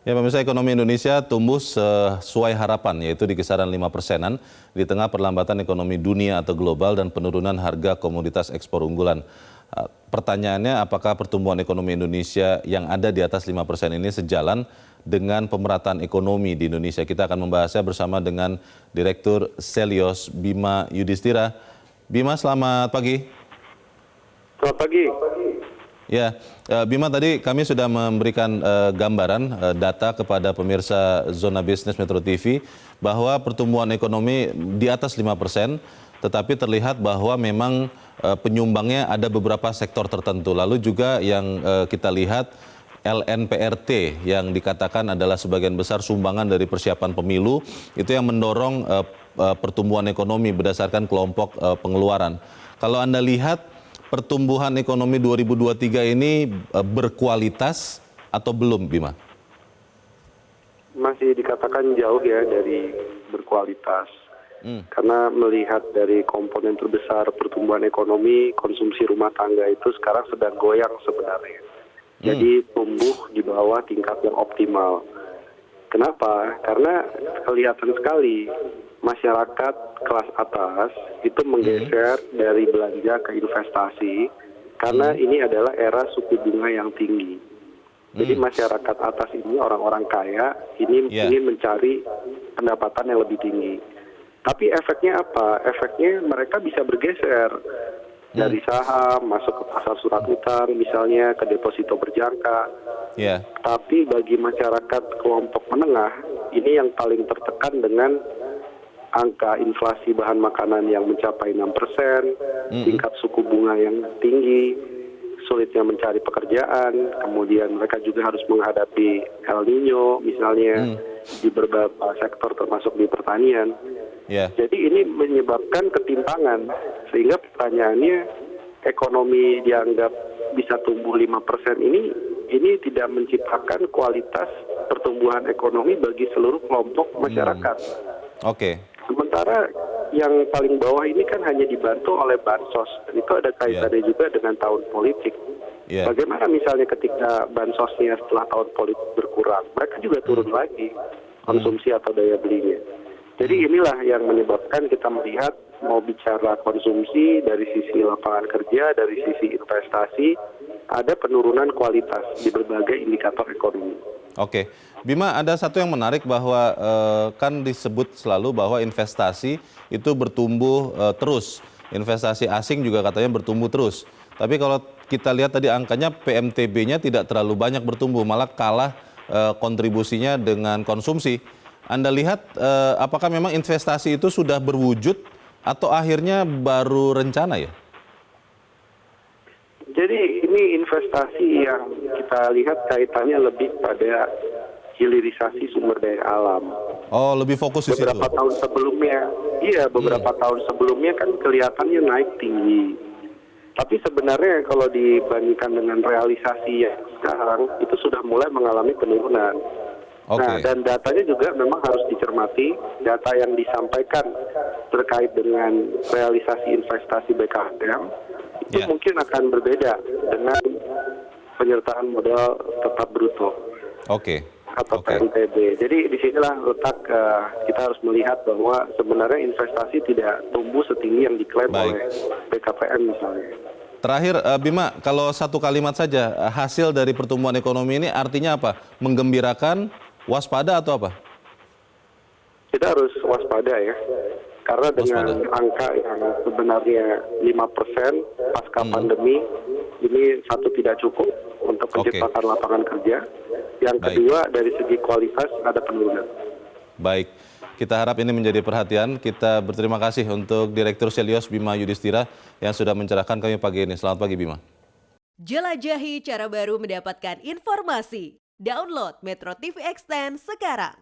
Ya, pemirsa, ekonomi Indonesia tumbuh sesuai harapan, yaitu di kisaran 5%-an di tengah perlambatan ekonomi dunia atau global dan penurunan harga komoditas ekspor unggulan. Pertanyaannya, apakah pertumbuhan ekonomi Indonesia yang ada di atas 5% ini sejalan dengan pemerataan ekonomi di Indonesia? Kita akan membahasnya bersama dengan Direktur Selyos Bima Yudhistira. Bima, selamat pagi. Selamat pagi. Ya, Bima, tadi kami sudah memberikan gambaran data kepada pemirsa Zona Bisnis Metro TV bahwa pertumbuhan ekonomi di atas 5%, tetapi terlihat bahwa memang penyumbangnya ada beberapa sektor tertentu. Lalu juga yang kita lihat LNPRT yang dikatakan adalah sebagian besar sumbangan dari persiapan pemilu, itu yang mendorong pertumbuhan ekonomi berdasarkan kelompok pengeluaran. Kalau Anda lihat, pertumbuhan ekonomi 2023 ini berkualitas atau belum, Bima? Masih dikatakan jauh ya dari berkualitas. Karena melihat dari komponen terbesar pertumbuhan ekonomi, konsumsi rumah tangga itu sekarang sedang goyang sebenarnya. Jadi tumbuh di bawah tingkat yang optimal. Kenapa? Karena kelihatan sekali masyarakat kelas atas itu menggeser dari belanja ke investasi karena ini adalah era suku bunga yang tinggi. Jadi masyarakat atas ini, orang-orang kaya ini ingin mencari pendapatan yang lebih tinggi. Tapi efeknya apa? Efeknya mereka bisa bergeser dari saham masuk ke pasar surat utang, misalnya ke deposito berjangka. Tapi bagi masyarakat kelompok menengah, ini yang paling tertekan dengan angka inflasi bahan makanan yang mencapai 6%, tingkat suku bunga yang tinggi, sulitnya mencari pekerjaan, kemudian mereka juga harus menghadapi El Nino misalnya di beberapa sektor termasuk di pertanian. Jadi ini menyebabkan ketimpangan, sehingga pertanyaannya ekonomi dianggap bisa tumbuh 5% ini tidak menciptakan kualitas pertumbuhan ekonomi bagi seluruh kelompok masyarakat. Sementara yang paling bawah ini kan hanya dibantu oleh bansos, dan itu ada kaitannya juga dengan tahun politik. Bagaimana misalnya ketika bansosnya setelah tahun politik berkurang, mereka juga turun lagi konsumsi atau daya belinya. Jadi inilah yang menyebabkan kita melihat mau bicara konsumsi dari sisi lapangan kerja, dari sisi investasi, ada penurunan kualitas di berbagai indikator ekonomi. Bima, ada satu yang menarik bahwa kan disebut selalu bahwa investasi itu bertumbuh terus. Investasi asing juga katanya bertumbuh terus. Tapi kalau kita lihat tadi angkanya PMTB-nya tidak terlalu banyak bertumbuh, malah kalah kontribusinya dengan konsumsi. Anda lihat apakah memang investasi itu sudah berwujud atau akhirnya baru rencana ya? Jadi ini investasi yang kita lihat kaitannya lebih pada hilirisasi sumber daya alam. Lebih fokus di situ. Beberapa tahun sebelumnya kan kelihatannya naik tinggi. Tapi sebenarnya kalau dibandingkan dengan realisasi yang sekarang itu sudah mulai mengalami penurunan. Nah, dan datanya juga memang harus dicermati. Data yang disampaikan terkait dengan realisasi investasi BKPM itu mungkin akan berbeda dengan penyertaan modal tetap bruto. Atau PNTB. Jadi disinilah letak kita harus melihat bahwa sebenarnya investasi tidak tumbuh setinggi yang diklaim oleh BKPM misalnya. Terakhir, Bima, kalau satu kalimat saja, hasil dari pertumbuhan ekonomi ini artinya apa? Menggembirakan, waspada atau apa? Kita harus waspada ya. Karena dengan angka yang sebenarnya 5% pasca pandemi, ini satu tidak cukup untuk menciptakan lapangan kerja. Yang kedua, dari segi kualitas ada penurunan. Baik, kita harap ini menjadi perhatian. Kita berterima kasih untuk Direktur Selyos Bima Yudhistira yang sudah mencerahkan kami pagi ini. Selamat pagi, Bima. Jelajahi cara baru mendapatkan informasi. Download Metro TV Extend sekarang.